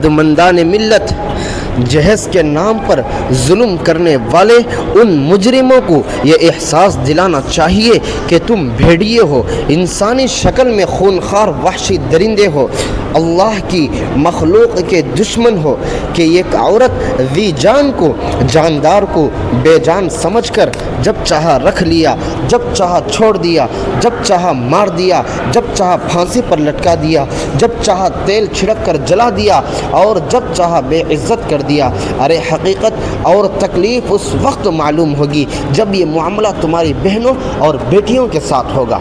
مندان ملت جہیز کے نام پر ظلم کرنے والے ان مجرموں کو یہ احساس دلانا چاہیے کہ تم بھیڑیے ہو، انسانی شکل میں خونخوار وحشی درندے ہو، اللہ کی مخلوق کے دشمن ہو کہ ایک عورت ذی جان کو جاندار کو بے جان سمجھ کر جب چاہا رکھ لیا، جب چاہا چھوڑ دیا، جب چاہا مار دیا، جب چاہا پھانسی پر لٹکا دیا، جب چاہا تیل چھڑک کر جلا دیا اور جب چاہا بے عزت کر دیا۔ ارے حقیقت اور تکلیف اس وقت معلوم ہوگی جب یہ معاملہ تمہاری بہنوں اور بیٹیوں کے ساتھ ہوگا۔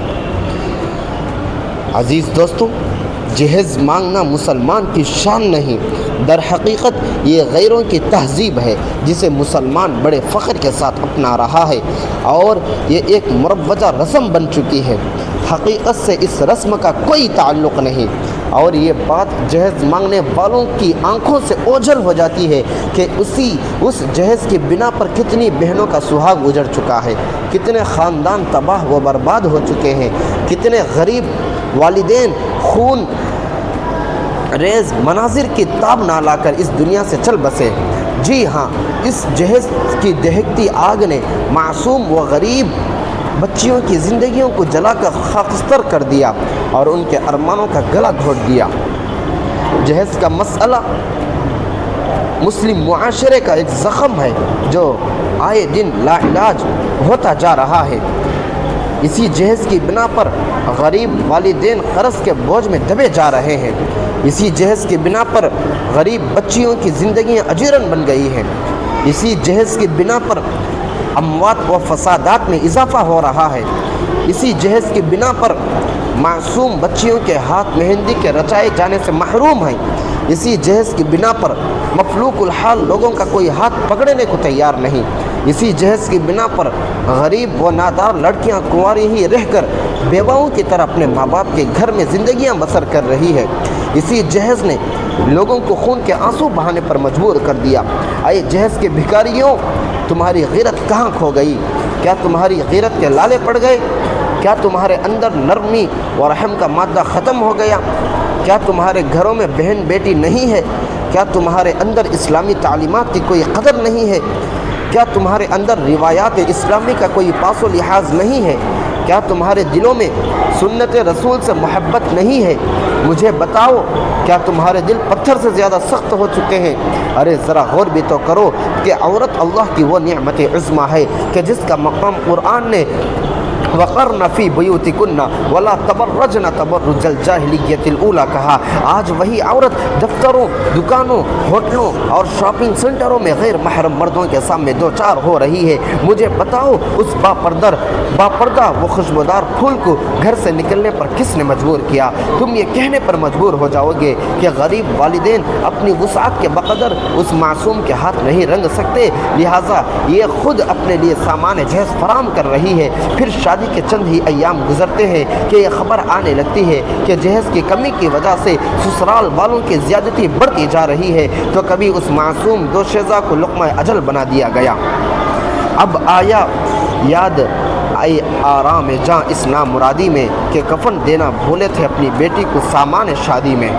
عزیز دوستوں، جہیز مانگنا مسلمان کی شان نہیں، در حقیقت یہ غیروں کی تہذیب ہے جسے مسلمان بڑے فخر کے ساتھ اپنا رہا ہے اور یہ ایک مروجہ رسم بن چکی ہے۔ حقیقت سے اس رسم کا کوئی تعلق نہیں، اور یہ بات جہیز مانگنے والوں کی آنکھوں سے اوجھل ہو جاتی ہے کہ اس جہیز کی بنا پر کتنی بہنوں کا سہاگ اجڑ چکا ہے، کتنے خاندان تباہ و برباد ہو چکے ہیں، کتنے غریب والدین خون ریز مناظر کی تاب نہ لا کر اس دنیا سے چل بسے۔ جی ہاں، اس جہیز کی دہکتی آگ نے معصوم و غریب بچیوں کی زندگیوں کو جلا کر خاکستر کر دیا اور ان کے ارمانوں کا گلا گھونٹ دیا۔ جہیز کا مسئلہ مسلم معاشرے کا ایک زخم ہے جو آئے دن لا علاج ہوتا جا رہا ہے۔ اسی جہیز کی بنا پر غریب والدین قرض کے بوجھ میں دبے جا رہے ہیں۔ اسی جہیز کی بنا پر غریب بچیوں کی زندگیاں اجیرن بن گئی ہیں۔ اسی جہیز کی بنا پر اموات و فسادات میں اضافہ ہو رہا ہے۔ اسی جہیز کی بنا پر معصوم بچیوں کے ہاتھ مہندی کے رچائے جانے سے محروم ہیں۔ اسی جہیز کی بنا پر مفلوق الحال لوگوں کا کوئی ہاتھ پکڑنے کو تیار نہیں۔ اسی جہیز کی بنا پر غریب و نادار لڑکیاں کنواری ہی رہ کر بیواؤں کی طرح اپنے ماں باپ کے گھر میں زندگیاں بسر کر رہی ہے۔ اسی جہیز نے لوگوں کو خون کے آنسو بہانے پر مجبور کر دیا۔ اے جہیز کے بھکاریوں، تمہاری غیرت کہاں کھو گئی؟ کیا تمہاری غیرت کے لالے پڑ گئے؟ کیا تمہارے اندر نرمی و رحم کا مادہ ختم ہو گیا؟ کیا تمہارے گھروں میں بہن بیٹی نہیں ہے؟ کیا تمہارے اندر اسلامی تعلیمات کی کوئی قدر نہیں ہے؟ کیا تمہارے اندر روایات اسلامی کا کوئی پاس و لحاظ نہیں ہے؟ کیا تمہارے دلوں میں سنت رسول سے محبت نہیں ہے؟ مجھے بتاؤ، کیا تمہارے دل پتھر سے زیادہ سخت ہو چکے ہیں؟ ارے ذرا غور بھی تو کرو کہ عورت اللہ کی وہ نعمت عظمیٰ ہے کہ جس کا مقام قرآن نے وقرن فی بیوتکن ولا تبرجن تبرج الجاہلیت الاولی کہا۔ آج وہی عورت دفتروں، دکانوں، ہوٹلوں اور شاپنگ سینٹروں میں غیر محرم مردوں کے سامنے دو چار ہو رہی ہے۔ مجھے بتاؤ، اس باپردہ و خوشبودار پھول کو گھر سے نکلنے پر کس نے مجبور کیا؟ تم یہ کہنے پر مجبور ہو جاؤ گے کہ غریب والدین اپنی وسعت کے بقدر اس معصوم کے ہاتھ نہیں رنگ سکتے، لہٰذا یہ خود اپنے لیے سامان جہیز فراہم کر رہی ہے۔ پھر شادی کے چند ہی ایام گزرتے ہیں کہ یہ خبر آنے لگتی ہے کہ جہیز کی کمی کی وجہ سے سسرال والوں کی زیادتی بڑھتی جا رہی ہے، تو کبھی اس معصوم دوشیزہ کو لقمہ اجل بنا دیا گیا۔ اب آیا یاد اے آرام جاں اس نامرادی میں کہ کفن دینا بھولے تھے اپنی بیٹی کو سامان شادی میں۔